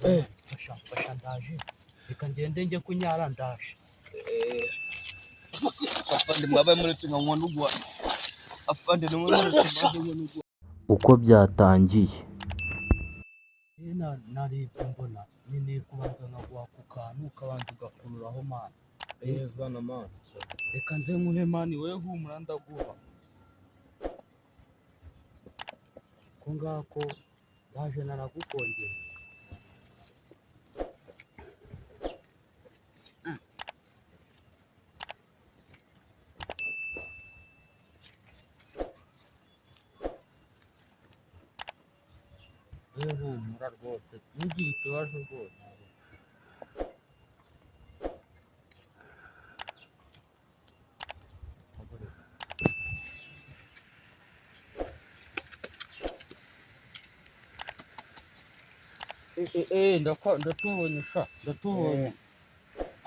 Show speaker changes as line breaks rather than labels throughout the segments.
fasha ndaje reka ngende njye kunyara ndaje
afande mwabaye muretse nka nkonugwa afande muretse nkonugwa
uko byatangiye
narebye mbona nyine kubanza nkaguha ku kantu ukabanza ugakururaho mani
zana mani
reka nze nkuhe mani wowe humura ndaguha ko ngako ndaje nanagukongera wowe humura rwose ntugire ikibazo rwose ndatubonye sha ndatubonye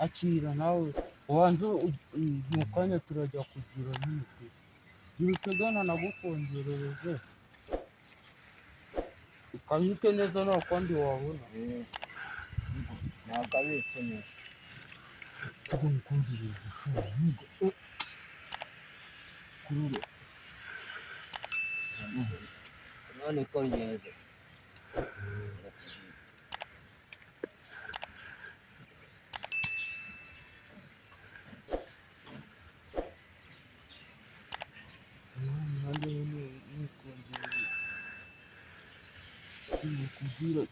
akira nawe ubanza mu kanya turajya kugira nyite gira utegana nagukongerereze ukabike neza nta kandi wabona
ntabwo abitse neza
tugukongerereze shora kururo
none kongereza
kugira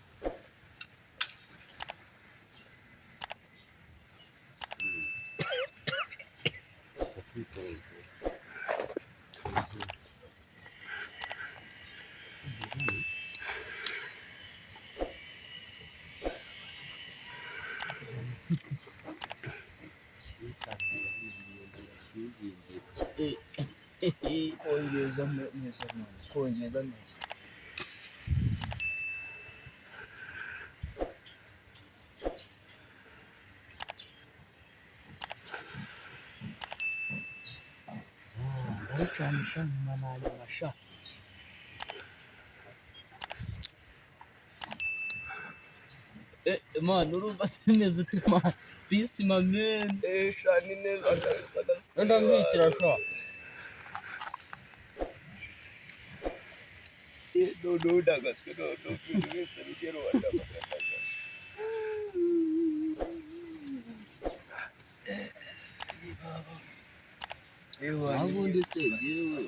kongeza neza kongeza neza
ndabicanisha nyuma na nyuma sha man urumva simeze ute man peace my man
shani neza
ndambikira sha
no dagaswe no wese rugero wadagagaswe
ubundi se yewe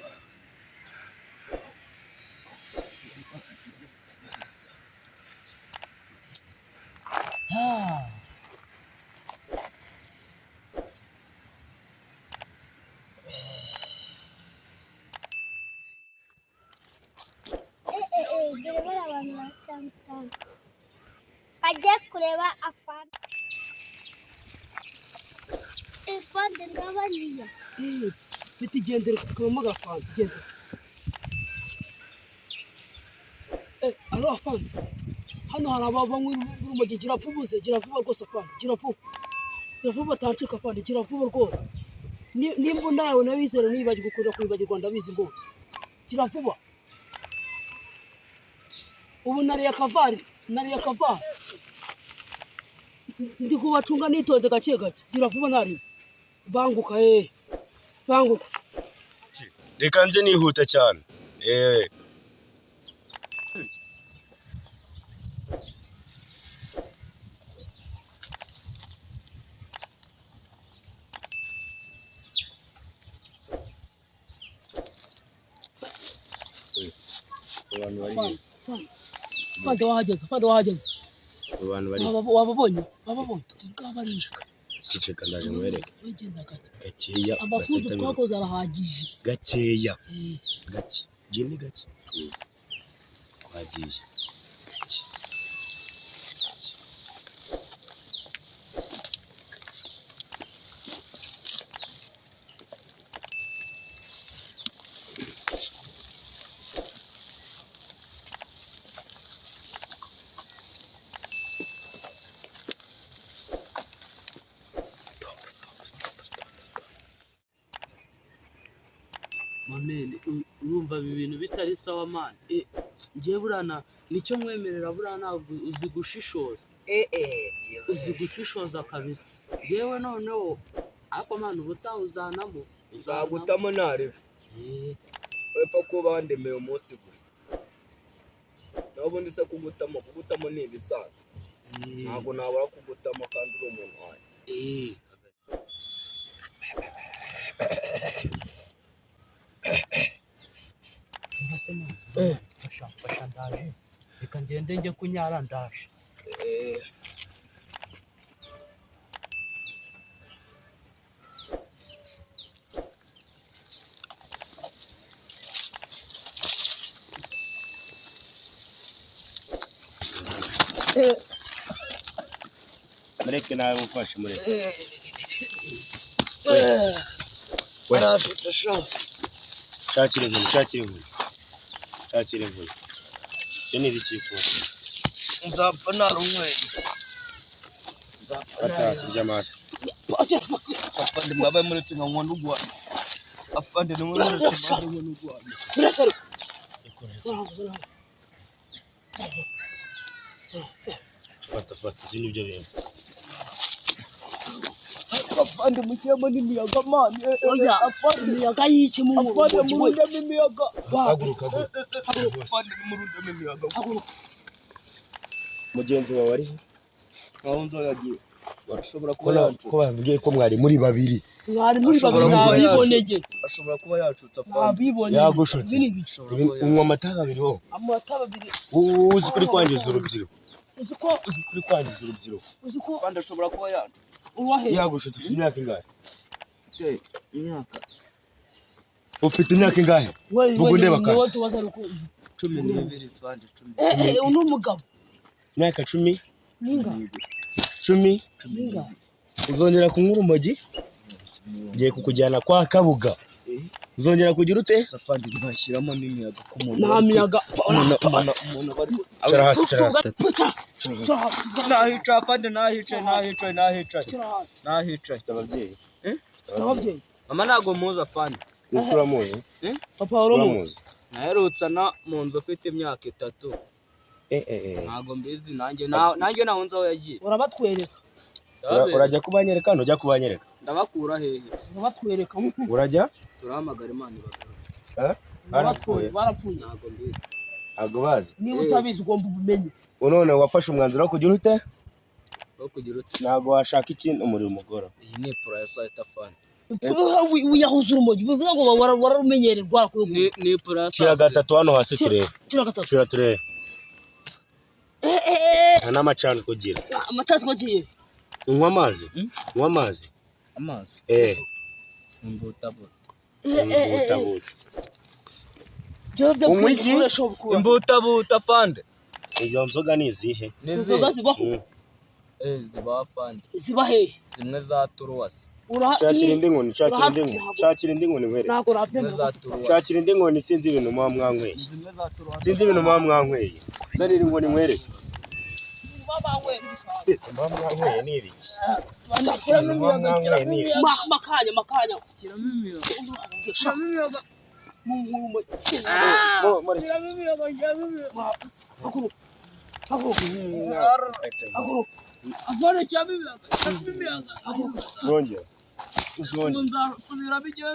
dore bari abantu bacyamutanga bajye kureba afande ifande ngabaniya
mfite igendere kabamo agafanta igendere alo afande hano hari abanywi b'urumogi gira vuba uze gira vuba rwose afande gira vuba batancika afande gira vuba rwose nimba nawe nawizere nibagirwa ukunda kwibagirwa ndabizi rwose gira vuba ubu nariye akavari ndi kubacunga nitonze gake gake gira vuba ntari banguka banguka
reka nze nihuta cyane abantu bari
fande wahageze
abantu bari
wababonye
siceka ndaje mwereke
wegenda gake
gakeya
amafuzu twakoze arahagije
gakeya gake jini gake tuzi twagiye
mamene urumva ibi bintu bitari sawa man. Ngiye burana nicyo nkwemerera burana ntabwo uzi gushishoza. Uzi gushishoza kabisa. Yewe noneho ariko man ubutawuzanamo
nzagutamo narebe wepfa ko bandemeye umunsi gusa naho ubundi se kugutamo ni ibisanzwe ntabwo nabura kugutamo kandi uri umuntu wawe
fasha ndaje reka ngende njye kunyara ndaje
mureke nawe mufashe mureke shakira inkoni ibyo ni ibikiri kuba
nzapfa narunyweye
batasi ry'amasi
afande mwabaye muretse nka nkono ugwana afande ni muri muretse nka nkono ugwana
birasara
fata izi nibyo bintu
afande mukiyemo n'imiyaga mani oya afande imiyaga yice mu afande murundamo imiyaga
haguruka
afande murundamo imiyaga
mugenzi wawe ari
aho nzoyagiye barashobora kuba
ko bambwiye ko mwari muri babiri
nabibonege
ashobora kuba yacutse afande
nabibonege
yagushutse unywa amata abiri ho
amata abiri
uzi kuri kwangiza urubyiruko
uzi ko
afande ashobora kuba yacutse
yagushutse ufite imyaka ingahe
imyaka
imyaka ingahe vuga undeba kandi
wowe tubaza ruko
12 afande 10
uno mugabo
imyaka 10
ninga
10
ninga
uzongera kunywa urumogi ngiye kukujyana kwa Kabuga uzongera kugira ute
afande ntashiramo n'imiyaga ku muntu
nta miyaga
umuntu bari
cara hasi
nahica afande nahica
ababyeyi
ababyeyi
mama ntago muzi afande
uzikura muzi
papa uramuzi
naherutse mu nzu ufite imyaka 3 ntago mbizi nanjye naho nzaho yagiye
urabatwereka
urajya kubanyereka ntujya kubanyereka
ndabakura hehe
urabatwereka
urajya
turahamagara imana
barapfuye
ntago mbizi
ntabwo bazi
niba utabizi ugomba ubumenye
none wafashe umwanzuro wo kugira ute
kugira uti
ntabwo washaka ikintu muri umugoro
iyi ni pura ya site afande
wiyahuza urumogi bivuga ngo wararumenyererwa
ni pura ya
shira gatatu hano hasi turebe shira turebe n'amacana kugira
amacana twagiye
unywa amazi
imbuta imbuta afande
izo nzoga ni izihe
inzoga zibaho
ziba afande
ziba hehe
zimwe za turuwasi
shakira indi nkoni nkwereke
ntabwo nabyemera
shakira indi nkoni sinzi ibintu muba mwanyweye zanira inkoni nkwereke muba mwanyweye ni ibiki
makanya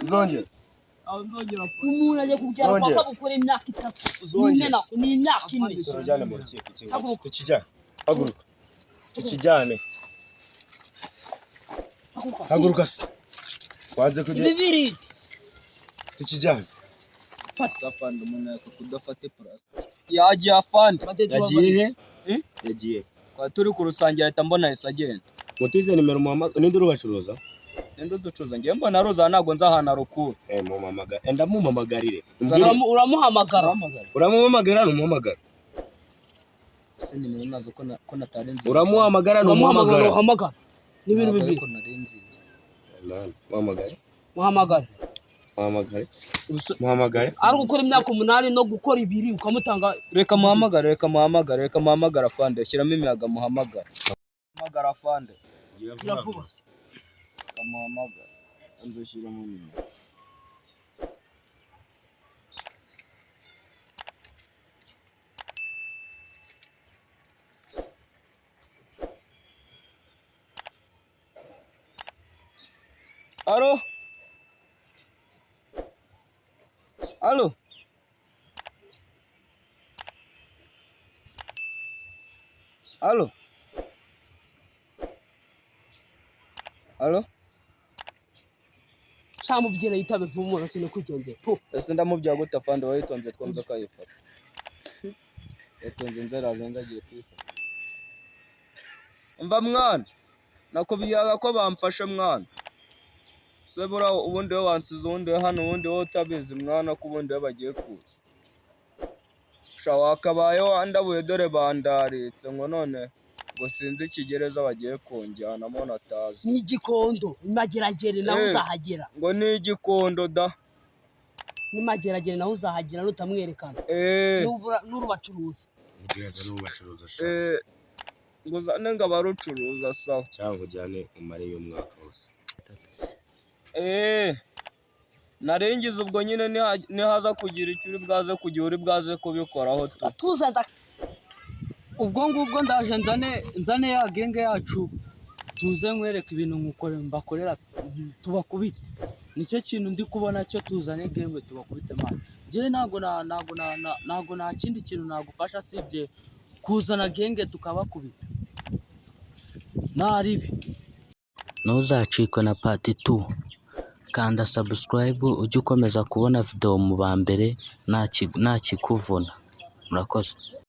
zongera
umuntu ajya kubyara kwa gukora imyaka 3 ni imyaka 4
turajyana mu rukiko tukijyane haguruka tukijyane haguruka se wanze kujya
bibiri
tukijyane
fata afande umuntu yakudafate plus yagiye afande
yagiye he yagiye
kwa turi ku rusangira ahita mbona yesa agenda
mutize nimero mama ninde urubacuruza
ninde ducuza ngiye mbona roza ntago nza hana rukuru
mumamaga enda mumamagarire
uramuhamagara
numuhamagara
se nimero nazo ko natarenze
uramuhamagara
n'ibintu bibiri
muhamagare
ari gukora imyaka 8 no gukora 2 ukamutanga
reka muhamagara afande shyiramo imiyaga muhamagara afande muhamagara nzoshyiramo imiyaga
Alo? Alo? Alo? Alo?
Sha mubwira yitabe vuba umuntu akine kwigendera. Po.
Ese ndamubwira gute afande wayitonze twumve ko ayifata. Yatonze inzara azenze agiye kwifata. Umva mwana. Nakubwiraga ko bamfashe mwana. Se bura ubundi we wansize ubundi we hano ubundi we utabizi mwana ko ubundi we bagiye kuza. Sha wakabayeho andabuye dore bandaritse ngo none ngo sinzi ikigereza bagiye kunjyanamo natazi.
Ni igikondo, imageragere nawe uzahagera.
Ngo ni igikondo da.
Ni mageragere nawe uzahagera nutamwerekana. N'urubacuruza.
Gereza n'ubacuruza sha.
Ngo zane ngo abarucuruza sawa.
Cyangwa ujyane umare y'umwaka wose.
Narengize ubwo nyine nihaza kugira icyo uri bwaze kubikoraho tu.
Tuza
ubwo ngubwo ndaje nzane ya genge yacu tuze nkwereka ibintu mbakorera tubakubite. Nicyo kintu ndi kubona cyo tuzane genge tubakubite mwana. Njye ntago nta kindi kintu nagufasha sibye kuzana genge tukabakubita. Naribi.
Ntuzacikwe na part 2. Kanda subscribe ujye ukomeza kubona video mu ba mbere nta kikuvuna. Murakoze.